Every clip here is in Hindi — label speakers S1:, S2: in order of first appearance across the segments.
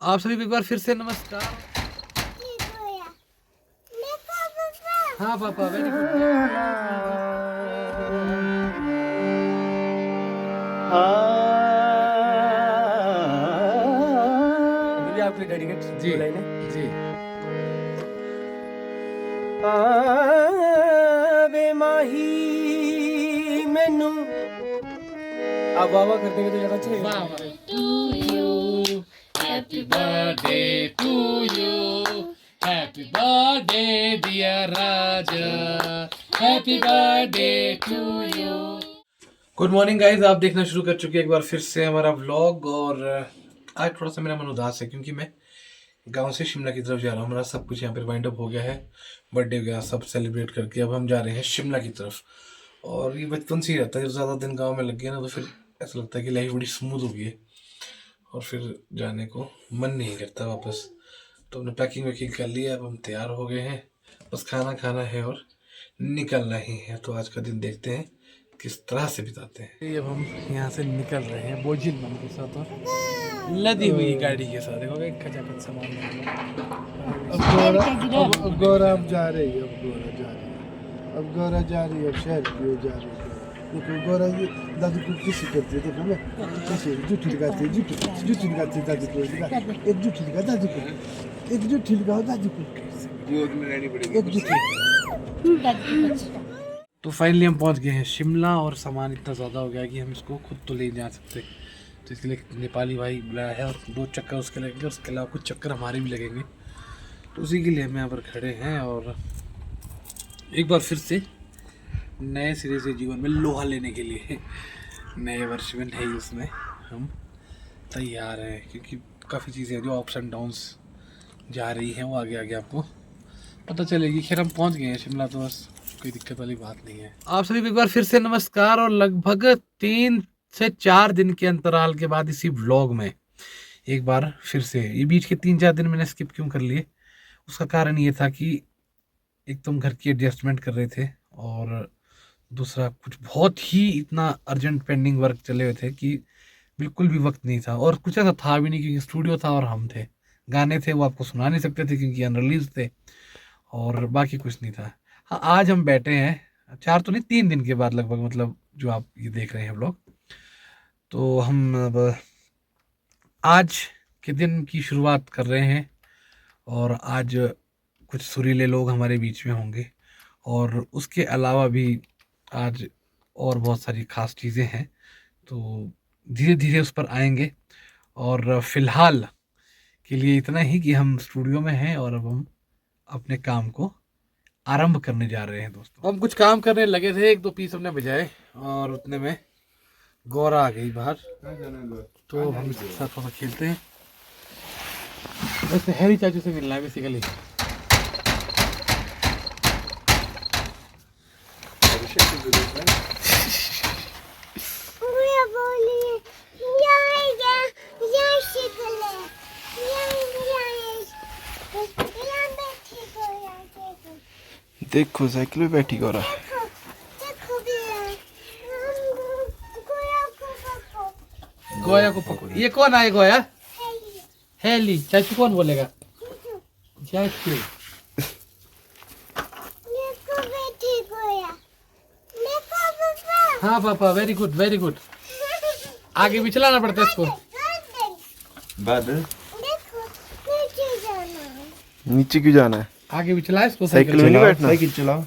S1: आप सभी को एक बार फिर से नमस्कार। हाँ पापा, वेरी गुड।
S2: आपके डेडिकेट
S1: जी
S2: लाइन
S1: जी।
S2: वे माही मैनू आप वाह वाह कर देंगे तो ज्यादा अच्छा
S1: वाह वाह। To you, happy birthday to you, happy birthday dear Raja, happy birthday to you. Good morning guys, आप देखना शुरू कर चुके हैं एक बार फिर से हमारा व्लॉग। और आज थोड़ा सा मेरा मन उदास है क्योंकि मैं गांव से शिमला की तरफ जा रहा हूँ। मेरा सब कुछ यहाँ पर वाइंड अप हो गया है, बर्थडे वगैरह सब सेलिब्रेट करके अब हम जा रहे हैं शिमला की तरफ। और ये बचपन से ही रहता है, जब ज़्यादा दिन गांव में लग गया ना तो फिर ऐसा लगता है कि लाइफ बड़ी स्मूथ हो गई है और फिर जाने को मन नहीं करता वापस। तो हमने पैकिंग वैकिंग कर लिया, अब हम तैयार हो गए हैं, बस खाना खाना है और निकलना ही है। तो आज का दिन देखते हैं किस तरह से बिताते हैं। अब हम यहाँ से निकल रहे हैं बोझिल मन के साथ और लदी हुई गाड़ी के साथ। देखो एक खचाखच सामान।
S3: अब गौरा अब जा रही है, अब गौरा जा रही है, अब शहर की ओर जा रही है। देखो गौरा ये दादू को किसी करती है, देखो ना कैसे जूठी लगाती है, जूठी लगाती है दादू को, एक जूठी लगा दादू को, एक जूठी लगाओ दादू को, गोद में रहनी पड़ेगी एक जूठी।
S1: तो फाइनली हम पहुंच गए हैं शिमला और सामान इतना ज़्यादा हो गया कि हम इसको खुद तो ले जा सकते। तो इसके लिए नेपाली भाई बुलाया है और 2 चक्कर उसके लगेंगे, उसके अलावा कुछ चक्कर हमारे भी लगेंगे। तो उसी के लिए हम यहाँ पर खड़े हैं और एक बार फिर से नए सिरे से जीवन में लोहा लेने के लिए नए वर्ष में नए उसमें हम तैयार हैं। क्योंकि काफ़ी चीज़ें जो अप्स एंड डाउन्स जा रही हैं वो आगे आगे आपको पता चलेगी। खैर हम पहुंच गए हैं शिमला, तो बस कोई दिक्कत वाली बात नहीं है। आप सभी को एक बार फिर से नमस्कार। और लगभग 3 से 4 दिन के अंतराल के बाद इसी व्लॉग में एक बार फिर से, ये बीच के 3-4 दिन मैंने स्किप क्यों कर लिए, उसका कारण ये था कि एक तो हम घर की एडजस्टमेंट कर रहे थे और दूसरा कुछ बहुत ही इतना अर्जेंट पेंडिंग वर्क चले हुए थे कि बिल्कुल भी वक्त नहीं था। और कुछ ऐसा था भी नहीं क्योंकि स्टूडियो था और हम थे, गाने थे वो आपको सुना नहीं सकते थे क्योंकि अनरिलीज थे, और बाकी कुछ नहीं था। हाँ, आज हम बैठे हैं 4 तो नहीं 3 दिन के बाद लगभग, मतलब जो आप ये देख रहे हैं व्लॉग। तो हम अब आज के दिन की शुरुआत कर रहे हैं और आज कुछ सुरीले लोग हमारे बीच में होंगे और उसके अलावा भी आज और बहुत सारी खास चीज़ें हैं। तो धीरे धीरे उस पर आएंगे और फिलहाल के लिए इतना ही कि हम स्टूडियो में हैं और अब हम अपने काम को आरंभ करने जा रहे हैं। दोस्तों हम कुछ काम करने लगे थे, 1-2 पीस हमने बजाए और उतने में गौरा आ गई बाहर, तो हम इसके साथ थोड़ा खेलते हैं। वैसे हैरी चाचू से मिलना है बेसिकली।
S3: देखो साइकिल पे बैठी गौरा।
S1: गोया को पकड़ो। ये कौन आए गोया? हेली। चाचू कौन बोलेगा? चाचू। हाँ पापा, वेरी गुड वेरी गुड। आगे भी चलाना पड़ता है इसको।
S3: बादल नीचे क्यों जाना है?
S1: आगे भी चला इसको।
S3: साइकिल में नहीं बैठना, साइकिल चलाओ।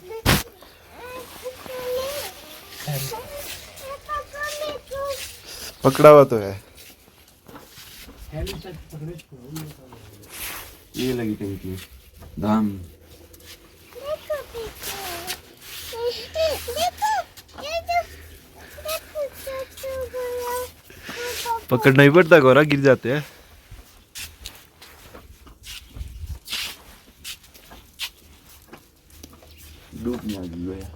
S3: पकड़ा हुआ तो है, ये लगी कहीं की दाम। पकड़ना ही पड़ता गौरा, गिर जाते हैं। डूब नहीं आ।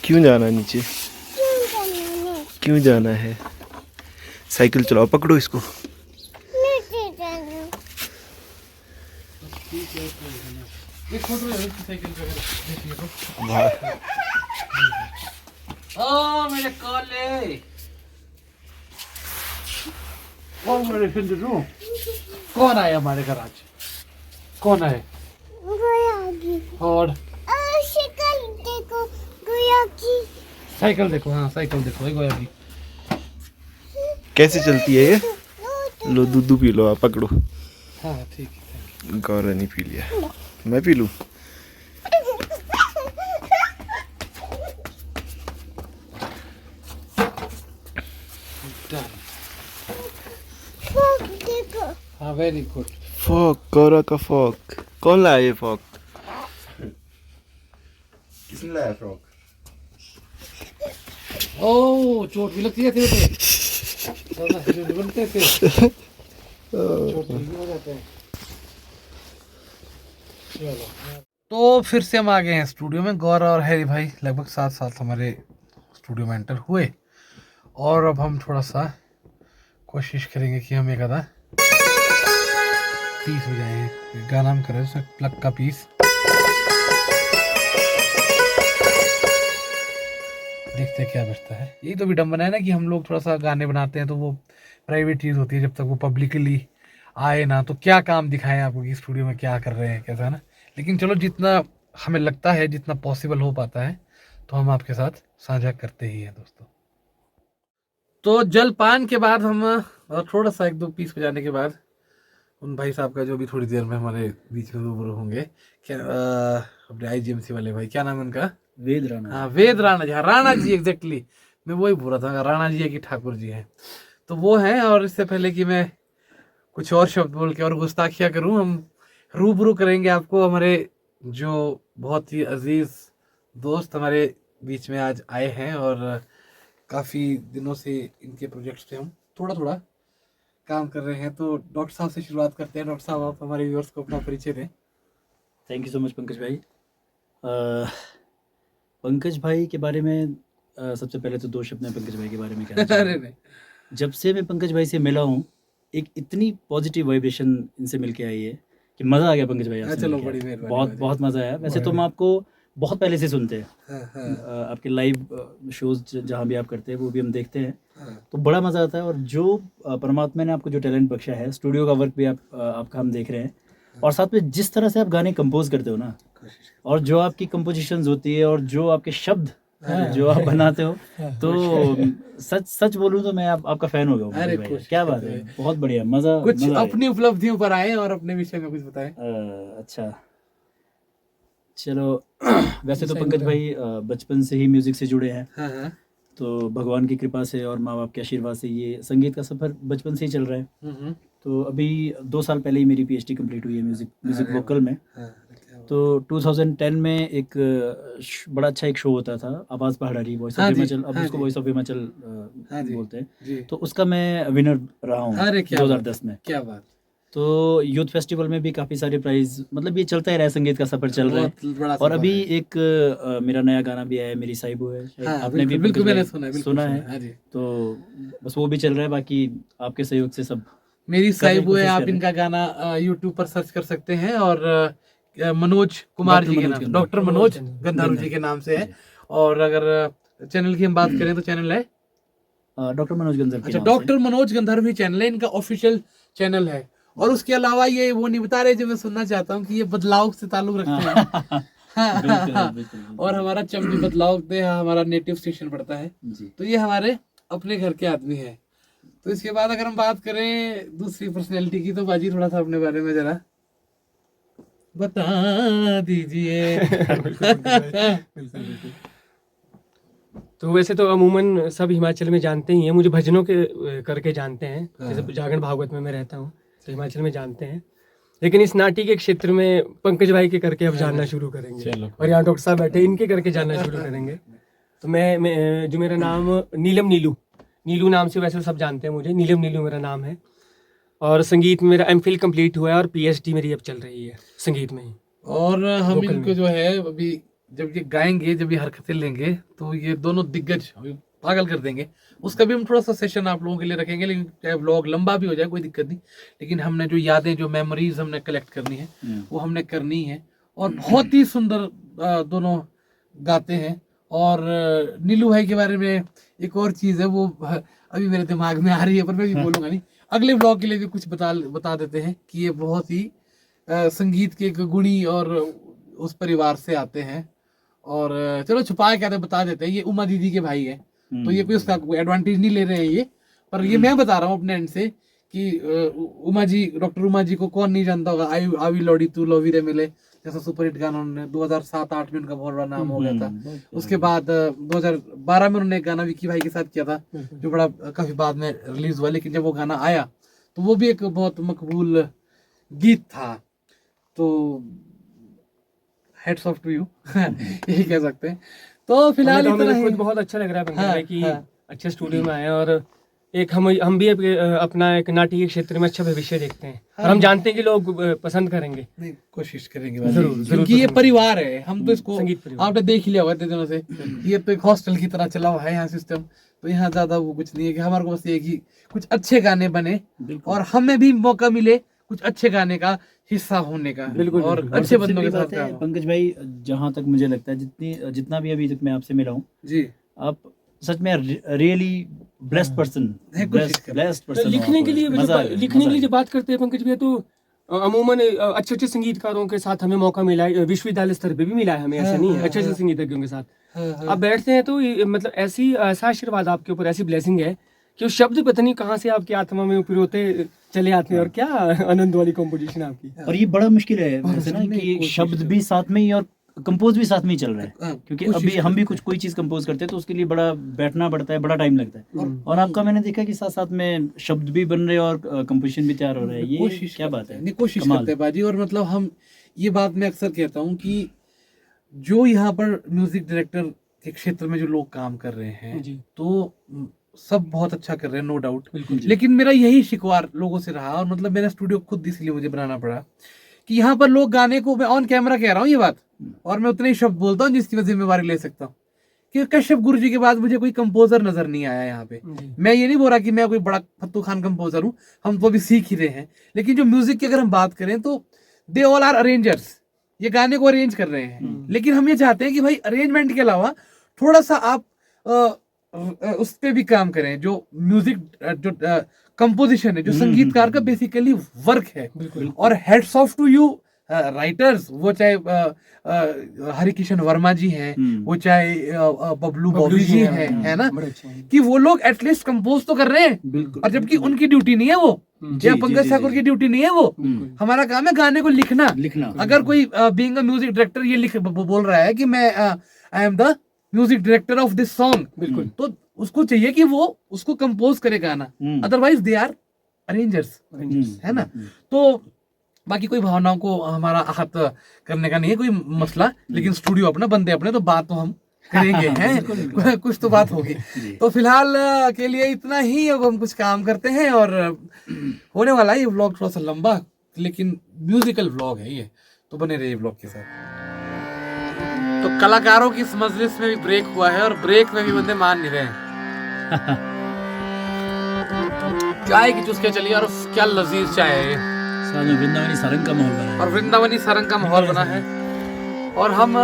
S3: क्यों जाना है नीचे? क्यों जाना है? साइकिल चलाओ, पकड़ो इसको।
S1: ओ मेरे कोले। कौन मेडिसिन दे दूं? कौन आया हमारे घर आज? कौन आए? और साइकिल देखो, हाँ साइकिल देखो, ये गोया की।
S4: कैसे चलती है ये? लो दूध पी लो, आप पकड़ो।
S1: हाँ ठीक है।
S4: गौरव ने पी लिया, मैं पी लूं?
S1: हाँ वेरी गुड।
S4: फॉक, गौरव का फॉक। कौन लाया ये फॉक? किसने लाया फॉक?
S1: ओह चोट भी लगती है तेरे पे। ज़्यादा हीरो नहीं बनते थे। चोट भी हो जाते हैं। चलो। तो फिर से हम आ गए हैं स्टूडियो में। गौरव और हैरी भाई लगभग 7 साल हमारे स्टूडियो में एंटर हुए, और अब हम थोड़ा सा कोशिश करेंगे कि हम एक आधा पीस बजाएं। गाना हम करें उसमें प्लग का पीस। देखते हैं क्या बचता है। यही तो विडम्बना है ना कि हम लोग थोड़ा सा गाने बनाते हैं तो वो प्राइवेट चीज़ होती है, जब तक वो पब्लिकली आए ना तो क्या काम दिखाएं आपको कि स्टूडियो में क्या कर रहे हैं, कैसा है ना। लेकिन चलो जितना हमें लगता है, जितना पॉसिबल हो पाता है, तो हम आपके साथ साझा करते ही हैं दोस्तों। तो जलपान के बाद हम और थोड़ा सा 1-2 पीस बजाने के बाद उन भाई साहब का जो भी थोड़ी देर में हमारे बीच में रूबरू होंगे, क्या अपने IGMC वाले भाई, क्या नाम है उनका?
S2: वेद राणा।
S1: हाँ वेद राणा जी, हाँ राणा जी एग्जैक्टली, मैं वही बोल रहा था, राणा जी है कि ठाकुर जी हैं, तो वो हैं। और इससे पहले कि मैं कुछ और शब्द बोल के और गुस्ताखिया करूं, हम रूबरू करेंगे आपको हमारे जो बहुत ही अजीज दोस्त हमारे बीच में आज आए हैं, और काफ़ी दिनों से इनके प्रोजेक्ट्स पे हम थोड़ा थोड़ा काम कर रहे हैं। तो डॉक्टर साहब से शुरुआत करते हैं। डॉक्टर साहब आप हमारे व्यूअर्स को अपना परिचय दें।
S2: Thank you so much Pankaj भाई। पंकज भाई के बारे में सबसे पहले तो 2 शब्द में पंकज भाई के बारे में कहना
S1: अरे
S2: चाहूँगा।
S1: नहीं,
S2: जब से मैं पंकज भाई से मिला हूँ, एक इतनी पॉजिटिव वाइब्रेशन इनसे मिलके आई है कि मज़ा आ गया पंकज भाई आपसे
S1: चलो
S2: मिलके।
S1: बड़ी मेहरबानी
S2: बहुत
S1: भाई।
S2: बहुत मज़ा आया। वैसे तो हम आपको बहुत पहले से सुनते हैं,
S1: हाँ हाँ
S2: आपके लाइव शोज जहाँ भी आप करते हैं वो भी हम देखते हैं,
S1: हाँ।
S2: तो बड़ा मज़ा आता है। और जो परमात्मा ने आपको जो टैलेंट बख्शा है, स्टूडियो का वर्क भी आपका हम देख रहे हैं, और साथ में जिस तरह से आप गाने कंपोज करते हो ना, और जो आपकी कंपोजिशंस होती है और जो आपके शब्द जो आप बनाते हो, तो सच सच बोलूं तो मैं आपका फैन हो गया हूं
S1: अरे
S2: भाई।
S1: खुश
S2: क्या बात है, बहुत बढ़िया। मज़ा
S1: कुछ
S2: मज़ा आया।
S1: अपनी उपलब्धियों पर आए और अपने विषय में कुछ बताएं।
S2: अच्छा चलो। वैसे तो पंकज भाई बचपन से ही म्यूज़िक से जुड़े हैं,
S1: हाँ हाँ।
S2: तो भगवान की कृपा से और माँ बाप के आशीर्वाद से ये संगीत का सफ़र बचपन से ही चल रहा है। तो अभी 2 साल पहले ही मेरी PhD कंप्लीट हुई है म्यूज़िक वोकल में। तो 2010 में एक बड़ा अच्छा एक शो होता था, आवाज़ पहाड़ी, वॉइस ऑफ हिमाचल, अब उसको वॉइस ऑफ हिमाचल बोलते हैं, तो उसका मैं विनर रहा हूँ 2010 में।
S1: क्या बात।
S2: तो यूथ फेस्टिवल में भी काफ़ी सारे प्राइज, मतलब ये चलता ही रहा है, संगीत का सफ़र चल रहा है। और अभी एक मेरा नया गाना भी आया है, मेरी साहिबो है, आपने भी
S1: बिल्कुल मैंने
S2: सुना है, तो बस वो भी चल रहा है। बाकी आपके सहयोग से सब
S1: मेरी साहिबो है, आप इनका गाना YouTube पर सर्च कर सकते हैं, और मनोज कुमार जी के नाम, डॉक्टर मनोज गंधारू जी के नाम से है। और अगर चैनल की हम बात करें तो चैनल है
S2: डॉक्टर मनोज गंधारू।
S1: अच्छा, डॉक्टर मनोज गंधारू भी चैनल है, इनका ऑफिशियल चैनल है। और उसके अलावा ये वो नहीं बता रहे जो मैं सुनना चाहता हूँ कि ये बदलाव से ताल्लुक रखते हैं।
S2: बिल्कुल।
S1: और हमारा चमड़ी बदलाव दे हमारा नेटिव स्टेशन पड़ता है, तो ये हमारे अपने घर के आदमी हैं। तो इसके बाद अगर हम बात करें दूसरी पर्सनैलिटी की, तो बाजी थोड़ा सा अपने बारे में जरा बता दीजिए।
S5: तो वैसे तो अमूमन सब हिमाचल में जानते ही हैं, मुझे भजनों के करके जानते हैं, जैसे जागरण भागवत में मैं रहता हूँ तो हिमाचल में जानते हैं, लेकिन इस नाटी के क्षेत्र में पंकज भाई के करके अब जानना शुरू करेंगे। और यहाँ डॉक्टर साहब बैठे, इनके करके जानना शुरू करेंगे। तो मैं जो मेरा नाम नीलम नीलू नाम से वैसे सब जानते हैं मुझे, नीलम नीलू मेरा नाम है। और संगीत में मेरा MPhil कंप्लीट हुआ है और PhD मेरी अब चल रही है संगीत में ही।
S1: और हम इनको जो है अभी जब ये गाएंगे, जब ये हरकतें लेंगे, तो ये दोनों दिग्गज पागल कर देंगे। उसका भी हम थोड़ा सा सेशन आप लोगों के लिए रखेंगे, लेकिन चाहे व्लॉग लंबा भी हो जाए कोई दिक्कत नहीं। लेकिन हमने जो यादें, जो मेमोरीज हमने कलेक्ट करनी है वो हमने करनी है। और बहुत ही सुंदर दोनों गाते हैं। और नीलू भाई के बारे में एक और चीज़ है, वो अभी मेरे दिमाग में आ रही है पर मैं भी बोलूँगा नहीं। अगले ब्लॉग के लिए भी कुछ बता देते हैं कि ये बहुत ही संगीत के एक गुणी और उस परिवार से आते हैं। और चलो छुपा के बता देते हैं, ये उमा दीदी के भाई है, तो ये कोई उसका एडवांटेज नहीं ले रहे हैं ये, पर ये मैं बता रहा हूँ अपने एंड से कि उमा जी, डॉक्टर उमा जी को कौन नहीं जानता होगा। आवी लौड़ी तू लोवी रे मिले जैसा सुपरहिट गाना उन्होंने 2007-8 में उनका बहुत बड़ा नाम हो गया था। उसके बाद 2012 में उन्होंने एक गाना विक्की भाई के साथ किया था जो बड़ा काफी बाद में रिलीज हुआ, लेकिन जब वो गाना आया तो वो भी एक बहुत मकबूल गीत था। तो हेड्स ऑफ टू यू यही कह सकते हैं। तो फिलहाल
S5: मुझे खुद बहुत अच्छा लग रहा है पंकज भाई कि अच्छे स्टूडियो में आए, और एक हम भी अपना एक नाट्य के क्षेत्र में अच्छा भविष्य देखते हैं, और हम जानते हैं कि लोग पसंद करेंगे।
S1: नहीं, कोशिश करेंगे जरूर, क्योंकि ये परिवार है। हम तो इसको आपने देख ही लिया होगा इतने दिनों से, ये तो एक हॉस्टल की तरह चला हुआ है यहाँ सिस्टम। तो यहाँ ज्यादा वो कुछ नहीं है कि हमारे को बस ये कि कुछ अच्छे गाने बने और हमें भी मौका मिले कुछ अच्छे गाने का हिस्सा होने का।
S5: बिल्कुल,
S1: और
S5: बिल्कुल।
S1: अच्छे बंदों के साथ काम।
S2: पंकज भाई, जहाँ तक मुझे लगता है जितना भी अभी तक मैं आपसे मिला हूँ
S1: जी,
S2: आप सच में really blessed person, blessed person.
S5: लिखने के लिए जब बात करते हैं पंकज भैया, तो अमूमन अच्छे अच्छे संगीतकारों के साथ हमें मौका मिला है, विश्वविद्यालय स्तर पे भी मिला है हमें, ऐसा नहीं है, अच्छे अच्छे संगीतज्ञों के साथ आप बैठते हैं तो मतलब ऐसा आशीर्वाद आपके ऊपर, ऐसी ब्लेसिंग है कि वो शब्द पता नहीं कहाँ से आपकी आत्मा में ऊपर होते चले आते हैं। और क्या आनंद वाली कॉम्पोजिशन आपकी। और
S2: ये बड़ा मुश्किल है वैसे ना कि शब्द भी साथ में ही और कंपोज भी साथ में ही चल रहा है, क्योंकि अभी हम भी कोई चीज कंपोज करते हैं तो उसके लिए बड़ा बैठना पड़ता है, बड़ा टाइम लगता है। और आपका मैंने देखा कि साथ साथ में शब्द भी बन रहे और कंपोजिशन भी तैयार हो रहा है। ये क्या बात है?
S1: कोशिश करते हैं बाजी। और मतलब हम ये बात मैं अक्सर कहता हूँ कि जो यहाँ पर म्यूजिक डायरेक्टर के क्षेत्र में जो लोग काम कर रहे हैं तो सब बहुत अच्छा कर रहे हैं, नो डाउट। लेकिन मेरा यही शिकवार लोगों से रहा, और मतलब मेरा स्टूडियो खुद इसलिए मुझे बनाना पड़ा कि यहाँ पर लोग गाने को, मैं ऑन कैमरा कह रहा हूँ ये बात, और मैं उतने ही शब्द बोलता हूँ जिसकी मैं जिम्मेवारी ले सकता हूँ, कि कश्यप गुरु जी के बाद मुझे कोई कंपोजर नजर नहीं आया यहाँ पे। मैं ये नहीं बोल रहा कि मैं कोई बड़ा फत्तू खान कंपोजर हूँ, हम तो अभी सीख ही रहे हैं। लेकिन जो म्यूजिक की अगर हम बात करें तो दे ऑल आर अरेंजर्स, ये गाने को अरेंज कर रहे हैं। लेकिन हम ये चाहते हैं कि भाई अरेंजमेंट के अलावा थोड़ा सा आप उस पे भी काम करें, जो म्यूजिक जो कंपोजिशन है, जो संगीतकार का बेसिकली वर्क है। और heads off to you writers, वो चाहे हरिकिशन वर्मा जी हैं, वो चाहे बबलू बॉबी जी हैं, है ना, कि वो लोग एटलीस्ट कंपोज तो कर रहे हैं। और जबकि उनकी ड्यूटी नहीं है वो, या पंकज ठाकुर की ड्यूटी नहीं है वो। हमारा काम है गाने को लिखना। अगर कोई बीइंग अ म्यूजिक डायरेक्टर ये बोल रहा है कि मैं I am the music director of this song, बिल्कुल, तो उसको चाहिए कि वो उसको कंपोज करे गाना, अदरवाइज दे आर अरेंजर्स, है ना। तो बाकी कोई भावनाओं को हमारा आहत करने का नहीं है कोई मसला, लेकिन स्टूडियो अपना, बंदे अपने, तो बात तो हम करेंगे हैं कुछ तो बात होगी। तो फिलहाल के लिए इतना ही, अब हम कुछ काम करते हैं और होने वाला है ये व्लॉग थोड़ा सा लंबा, लेकिन म्यूजिकल व्लॉग है ये, तो बने रहिए व्लॉग के साथ। तो कलाकारों की इस मजलिस में भी ब्रेक हुआ है, और ब्रेक में भी बंदे मान नहीं रहे हैं। चाय की चुस्के चलिए, और क्या लजीज चाय है ये।
S2: वृंदावनी सारंग का माहौल बना है,
S1: और वृंदावनी सारंग का माहौल बना है, और हम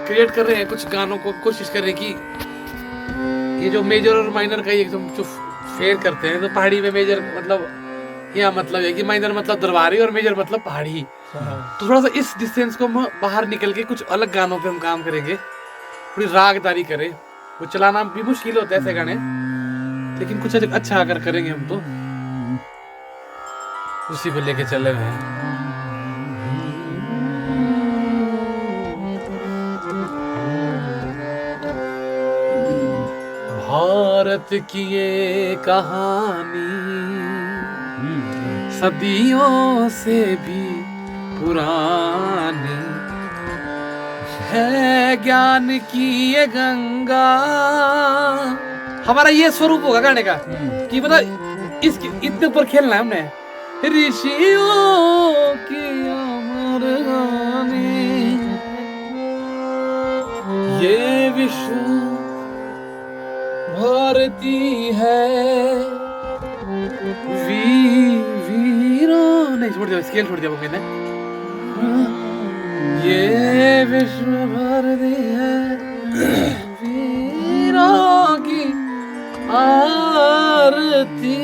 S1: क्रिएट कर रहे हैं कुछ गानों को, कोशिश कर रहे हैं कि ये जो मेजर और माइनर का एकदम जो फेर करते हैं, तो पहाड़ी में मेजर मतलब यह मतलब है कि माइनर मतलब दरबारी और मेजर मतलब पहाड़ी। तो थोड़ा सा इस डिस्टेंस को हम बाहर निकल के कुछ अलग गानों पे हम काम करेंगे, थोड़ी रागदारी करें। वो चलाना भी मुश्किल होता है ऐसे गाने, लेकिन कुछ अच्छा अगर करेंगे हम तो उसी को लेके चले हुए हैं। भारत की ये कहानी सदियों से भी पुरानी है, ज्ञान की ये गंगा। हमारा ये स्वरूप होगा गाने का कि मतलब इसके इतने ऊपर खेलना है हमने। ऋषियों की अमर गानी, ये विश्व भारती है, वीरों नहीं छोड़ दिया, स्केल छोड़ दिया वो मैंने। ये विश्व भारती है, वीरों की आरती।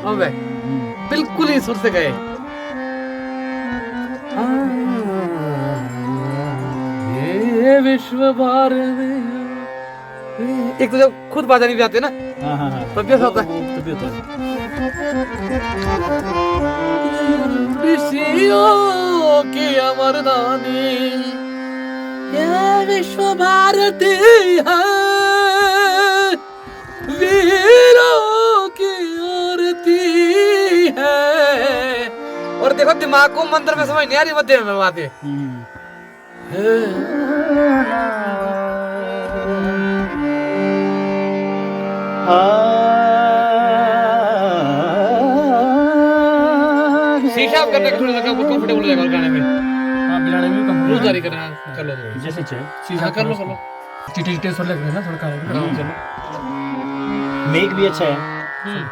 S1: अबे बिल्कुल ही सुर से गए। ये विश्व भारती। एक तो जब खुद बाजा नहीं बजाते ना
S2: हाँ हाँ हाँ,
S1: तब कैसा होता है?
S2: तभी होता है।
S1: ऋषियों की अमरदानी ये विश्व भारती है, वीरों की आरती है। और देखो दिमाग को मंत्र में समझ नहीं आ रही, मध्य में बातें। शीशा आप करने का थोड़ा सा कंफर्टेबल हो जाएगा गाने में।
S5: हाँ, मिलाने में भी
S1: रूल जारी करना कर लो थोड़ा।
S2: जैसे चाहे।
S5: शीशा
S1: कर लो कर लो।
S5: चिटे सुर लग रहे हैं ना थोड़ा खाने में।
S2: मेघ भी अच्छा है,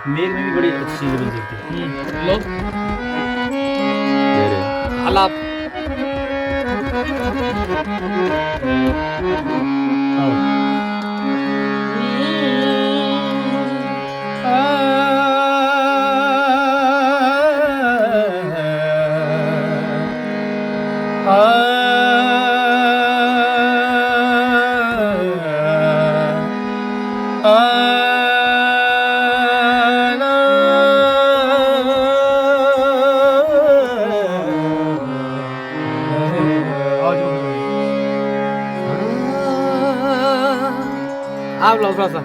S2: मेघ में भी बड़ी अच्छी चीजें बन सकती है।
S1: लो आलाप। आप लो थोड़ा सा।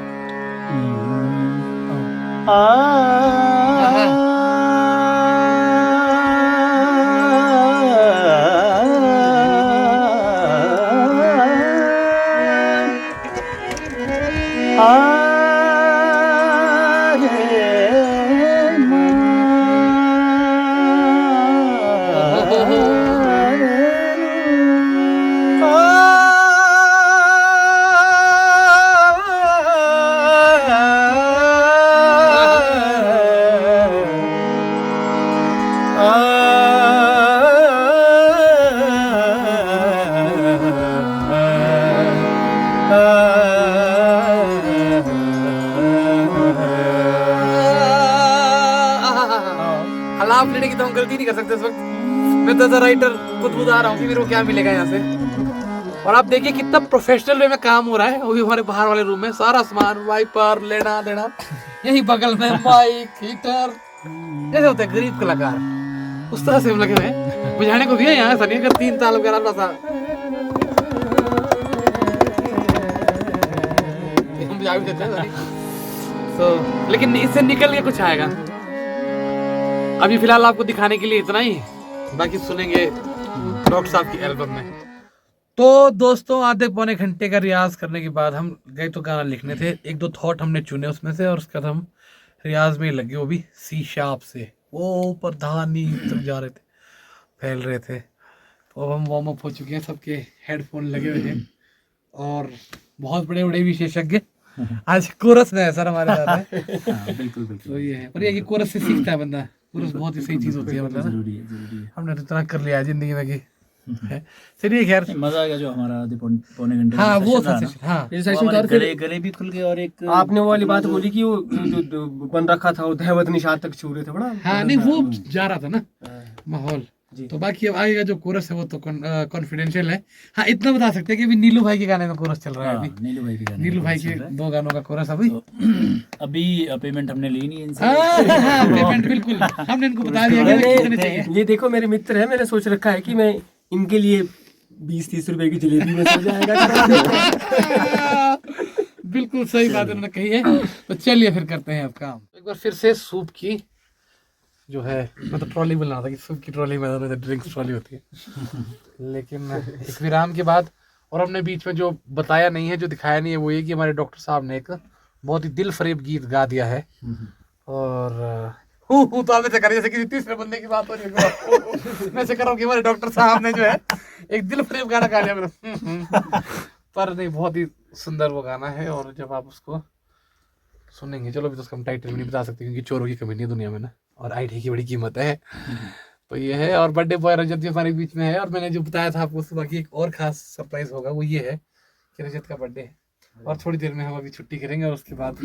S1: अलाप लेने की तो हम गलती नहीं कर सकते इस वक्त। मैं तो एज राइटर खुद बुझा रहा हूँ कि मेरे को क्या मिलेगा यहाँ से। और आप देखिए कितना प्रोफेशनल वे में काम हो रहा है। वो भी हमारे बाहर वाले रूम में सारा सामान, वाइपर, लेना देना, यही बगल में माइक, हीटर, जैसे होते हैं गरीब कलाकार उस तरह से हम लगे हुए हैं। बुझाने को भी है यहाँ, ऐसा नहीं अगर 3 ताल वगैरह सा हम बुझा भी देते हैं। तो लेकिन इससे निकल के कुछ आएगा। अभी फिलहाल आपको दिखाने के लिए इतना ही, बाकी सुनेंगे डॉक्टर साहब की एल्बम में। तो दोस्तों आधे पौने घंटे का रियाज करने के बाद हम गए तो गाना लिखने थे। 1-2 थॉट हमने चुने उसमें से और उसके बाद हम रियाज में लगे, वो भी सी शार्प से। वो ऊपर धानी तक जा रहे थे, फैल रहे थे। तो अब हम वार्म अप हो चुके हैं, सबके हेडफोन लगे हुए हैं और बहुत बड़े बड़े विशेषज्ञ आज कोरस में है सर हमारे साथ है।
S2: बिल्कुल बिल्कुल।
S1: तो ये है, पर ये कि कोरस से सीखता है बंदा। कोरस बहुत ही सही चीज होती है, मतलब ना।
S2: जरूरी है, जरूरी है।
S1: हमने तो इतना कर लिया है जिंदगी में कि है। चलिए खैर,
S2: मजा आ गया जो हमारा आधे पौने घंटे
S1: हाँ
S2: का
S1: वो
S2: session
S1: था
S2: रहा ना।
S1: सेशन, हाँ
S5: ये
S2: वो
S5: सेशन
S2: हमारे
S5: था। फिर
S2: गले भी खुल गए और एक
S5: आपने वो वाली बात बोली कि वो जो बन रखा था वो दहवत निशात तक छू रहे थे बड़ा।
S1: हाँ नहीं वो जा रहा था ना माहौल। तो बाकी अब आगे का जो कोरस है वो तो कॉन्फिडेंशियल है। हाँ इतना बता सकते हैं कि अभी नीलू भाई के गाने में कोरस चल रहा है। अभी
S2: नीलू भाई के गाने
S1: नीलू भाई के 2 गानों का कोरस अभी।
S2: अभी पेमेंट हमने ली नहीं इनसे।
S1: हाँ पेमेंट बिल्कुल हमने इनको बता दिया कि कितने चाहिए।
S5: ये देखो मेरे मित्र है, मैंने सोच रखा है कि मैं इनके लिए 20-30 रुपए की जलेबी में सो जाएगा।
S1: बिल्कुल सही बात उन्होंने कही है। तो चलिए फिर करते हैं अब काम। एक बार फिर से सूप की जो है, मैं तो ट्रॉली बोल रहा था कि सूप की ट्रॉली में ड्रिंक्स ट्रॉली होती है। लेकिन एक विराम के बाद, और हमने बीच में जो बताया नहीं है, जो दिखाया नहीं है, वो ये कि हमारे डॉक्टर साहब ने एक बहुत ही दिल फरेब गीत गा दिया है। और तो आप ऐसे करें जैसे किसी तीसरे बंदे की बात हो रही है। मैं ऐसे कर रहा हूँ कि हमारे डॉक्टर साहब ने जो है एक दिल फरेब गाना गा लिया मेरा। पर नहीं, बहुत ही सुंदर वो गाना है। और जब आप उसको सुनेंगे, चलो अभी तो उसका हम टाइटल भी नहीं बता सकते क्योंकि चोरों की कमी नहीं है दुनिया में ना, और आईडी की बड़ी कीमत है। तो ये है। और बर्थडे बॉय रजत भी हमारे बीच में है। और मैंने जो बताया था आपको सुबह की एक और खास सरप्राइज होगा, वो ये है कि रजत का बर्थडे है और थोड़ी देर में हम अभी छुट्टी करेंगे और उसके बाद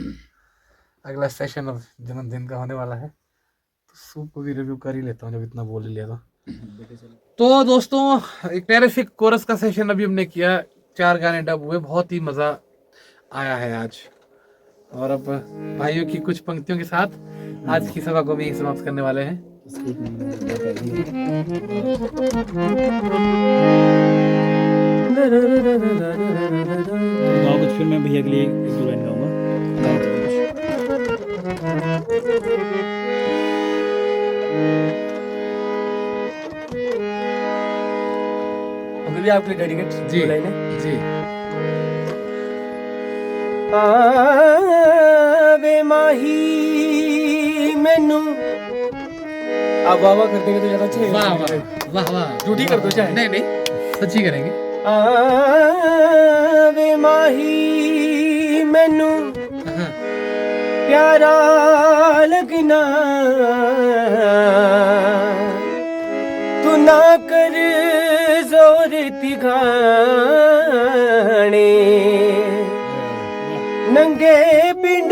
S1: अगला सेशन अब जन्मदिन का होने वाला है। सूप को भी रिव्यू कर ही लेता हूँ जब इतना बोल ही लिया था। तो दोस्तों एक टेरिफिक कोरस का सेशन अभी हमने किया, 4 गाने डब हुए, बहुत ही मजा आया है आज। और अब भाइयों की कुछ पंक्तियों के साथ आज की सभा को भी समाप्त करने वाले हैं।
S2: गाओ कुछ, फिर मैं भैया के लिए 1-2 लाइन गाऊंगा। गाओ तो कुछ।
S5: अभी भी आपके लिए डेडिकेट
S1: जी
S5: लाइन है।
S1: जी।
S5: आवे माही मैनू आप वाह वाह कर देंगे तो ज्यादा अच्छा है।
S1: वाह वाह वाह वाह,
S5: झूठी कर दो चाहे।
S1: नहीं नहीं सच्ची करेंगे।
S5: आवे माही मैनू
S1: हाँ।
S5: प्यारा लगना तू ना कर जोर तिगाने नंगे पिंड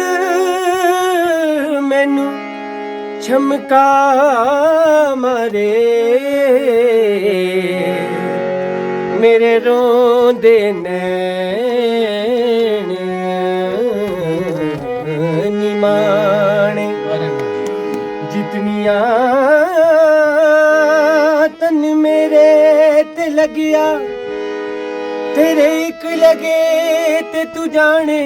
S5: मैनू छमका मारे मेरे रोंदे नैन निमाने जितनिया तन मेरे ते लगिया तेरे एक लगे ते तू जाने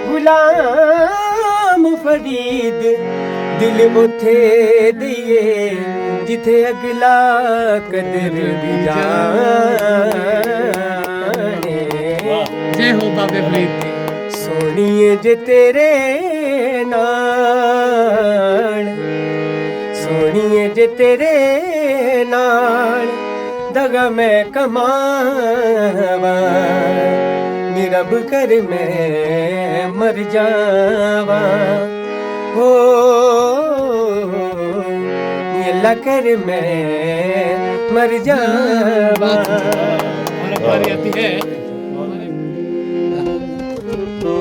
S5: गुलाम फरीद दिल उथे दिए जिथे अगला कदर भी जाने।
S1: जय हो बाबे फरीद की।
S5: सोनिए जे तेरे नाल सोनिए जे तेरे नाल दगा मैं कमावा निरब कर मैं मर जावा हो अल्लाह कर मैं मर जावा।
S1: और अब बारी आती है
S2: तो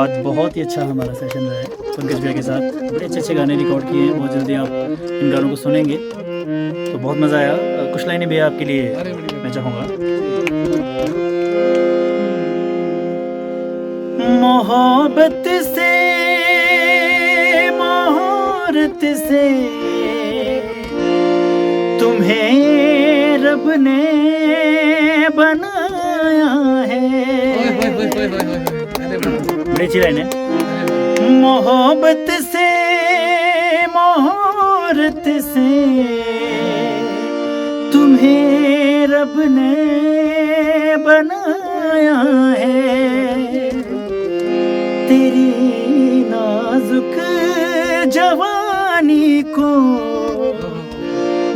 S2: आज बहुत ही अच्छा हमारा सेशन रहा है पंकज भैया के साथ। बड़े अच्छे अच्छे गाने रिकॉर्ड किए हैं, बहुत जल्दी आप इन गानों को सुनेंगे तो बहुत मज़ा आया। कुछ लाइनें भी आपके लिए मैं चाहूँगा। मोहब्बत से मोहब्बत से तुम्हें रब ने बनाया है। बड़ी अच्छी लाइन है। मोहब्बत से मोहब्बत से तुम्हें रब ने बनाया है। तेरी नाजुक जवानी को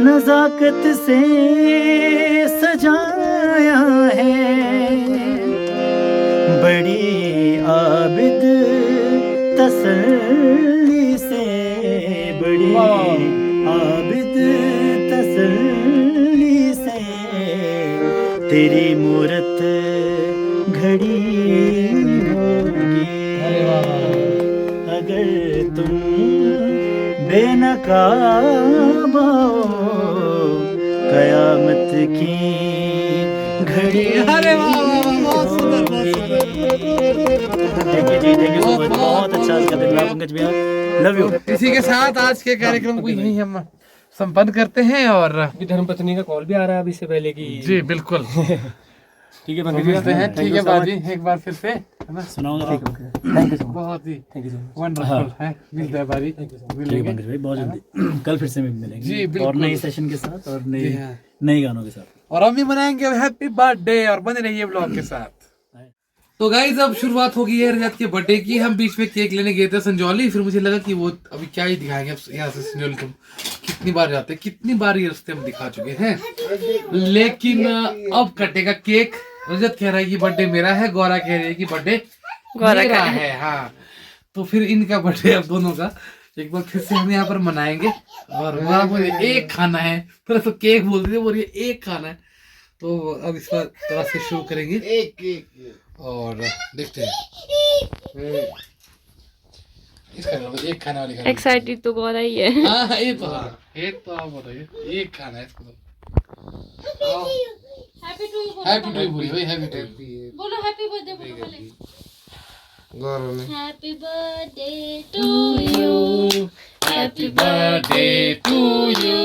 S2: नजाकत से सजाया है। बड़ी आबिद तसल्ली से बड़ी आबिद तसल्ली से तेरी मूरत घड़ी होगी। अगर तुम बेनकाब हो कयामत की घड़ी।
S1: अरे वाह बहुत सुंदर बहुत सुंदर।
S2: Thank you ji, thank you so much. बहुत अच्छा आज का दिन रहा पंकज भैया, लव यू।
S1: इसी के साथ आज के कार्यक्रम को यहीं हम संपन्न करते हैं। और
S5: धर्मपत्नी का कॉल भी आ रहा है अभी से पहले की।
S1: जी बिल्कुल
S5: ठीक है
S1: मिलते हैं। ठीक है बाजी, एक बार फिर से है ना,
S2: सुनाऊंगा।
S5: Thank you so much.
S1: बहुत ही
S5: thank you so much.
S1: Wonderful है। मिलते हैं बाजी,
S2: ठीक है
S1: मिलेंगे।
S2: पंकज भाई, बहुत जल्दी कल फिर से मिलेंगे
S1: जी, बिल्कुल।
S2: और नए सेशन के साथ और
S1: जी
S2: नए
S1: हाँ।
S2: नए गानों के साथ।
S1: और हम भी मनाएंगे हैप्पी बर्थडे और बने रहिए ब्लॉग के साथ। तो गाइज अब शुरुआत हो गई है रजत के बर्थडे की। हम बीच में केक लेने गए थे संजौली, फिर मुझे लगा कि वो अभी क्या ही दिखाएंगे। अब यहाँ से संजौली तुम कितनी बार जाते हैं, कितनी बार ये रास्ते हम दिखा चुके हैं, लेकिन अब कटेगा केक। रजत कह रहा है कि बर्थडे मेरा है, गौरा कह रही है कि बर्थडे मेरा है। हाँ तो फिर इनका बर्थडे अब दोनों का एक बार फिर से हम यहाँ पर मनाएंगे। और वहाँ बोले एक खाना है, फिर तो केक बोलते थे, बोलिए एक खाना है। तो अब इस बार थोड़ा से शुरू करेंगे और देखते हैं। एक खाने वाली खाना।
S6: एक्साइटेड तो गौरा ही है।
S1: हाँ ये तो आप बताइए, एक खाना है इसको तो।
S7: Happy to you
S1: happy to you बोलिए भाई, हैप्पी टू यू।
S7: बोलो, हैप्पी बर्थडे बोलो पहले।
S3: गौरव ने
S7: happy birthday to you,
S1: happy birthday to you,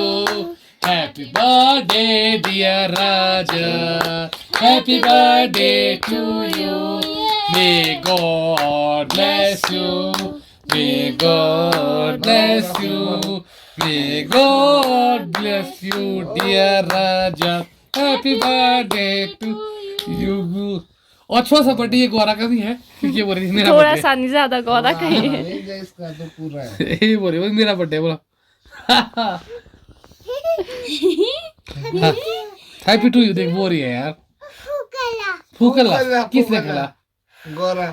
S1: happy birthday dear Raja, happy birthday to you, may God bless you, may God bless you, may God bless you dear Raja, happy birthday to you. और अच्छा सा बर्थडे ये गौरा का भी है, क्योंकि ये बोल रही थी मेरा
S6: थोड़ा
S1: बर्थडे
S6: सा नहीं ज्यादा गौरा का ही है।
S3: इसका तो पूरा है।
S1: ये बोल रही मेरा बर्थडे बोला। हैप्पी टू यू देख बोल रही है यार। फूकला किसने खेला?
S3: गौरा।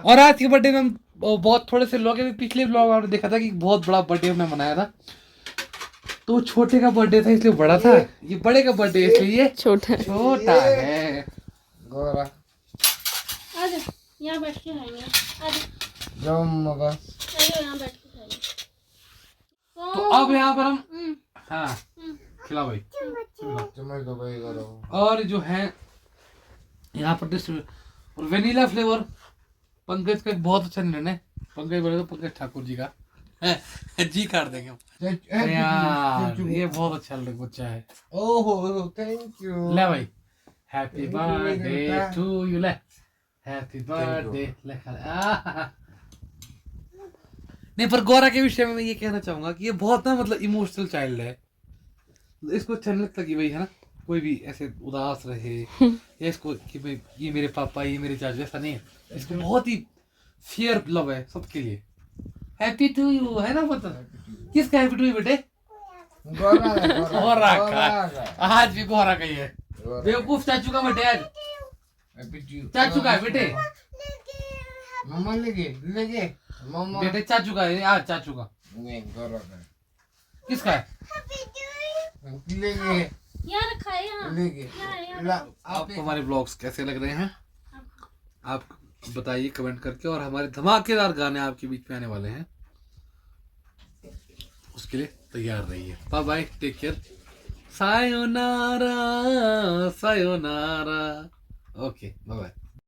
S1: और आज के बर्थडे में हम बहुत थोड़े से लोग, पिछले ब्लॉग में देखा था कि बहुत बड़ा बर्थडे हमने मनाया था, तो छोटे का बर्थडे था इसलिए बड़ा था, ये बड़े का बर्थडे इसलिए ये
S6: छोटा
S1: छोटा है।
S3: गौरा
S7: आजा यहाँ बैठ के खाएंगे। आजा
S3: जाओ मगा।
S7: आइए यहाँ बैठ के खाएंगे।
S1: तो अब यहाँ पर हम हाँ खिला भाई।
S3: चम्मच दो भाई गौरव।
S1: और जो है यहाँ पर और वेनिला फ्लेवर पंकज का एक बहुत अच्छा निर्णय। पंकज बोले तो पंकज ठाकुर जी का जी काट देंगे हम यार, ये बहुत अच्छा बच्चा है।
S3: Oh thank you.
S1: ले भाई हैप्पी बर्थडे टू यू, ले हैप्पी बर्थडे ले खा। नहीं पर गौरा के विषय में मैं ये कहना चाहूंगा कि ये बहुत ना मतलब इमोशनल चाइल्ड है। इसको अच्छा नहीं लगता कि भाई है ना कोई भी ऐसे उदास रहे या इसको कि भाई ये मेरे पापा ये मेरे चाचा, ऐसा नहीं है। इसको बहुत ही फेयर लव है सबके लिए। हैप्पी टू यू है ना पता किसका हैप्पी टू यू बेटे? गौरा का। आज भी गौरा का ही है। बेवकूफ चाचू का बर्थडे आज। चाचू का है बेटे,
S3: मम्मा लेगे मम्मा
S1: बेटे चाचू का है आज, चाचू का।
S3: नहीं गौरव का
S1: किसका है?
S3: लेगे
S7: यहाँ रखा है यहाँ।
S3: लेगे।
S1: आपको हमारे ब्लॉग्स कैसे लग रहे हैं आप बताइए कमेंट करके, और हमारे धमाकेदार गाने आपके बीच में आने वाले हैं, उसके लिए तैयार रहिए। Bye bye, take care, sayonara sayonara. Okay bye bye.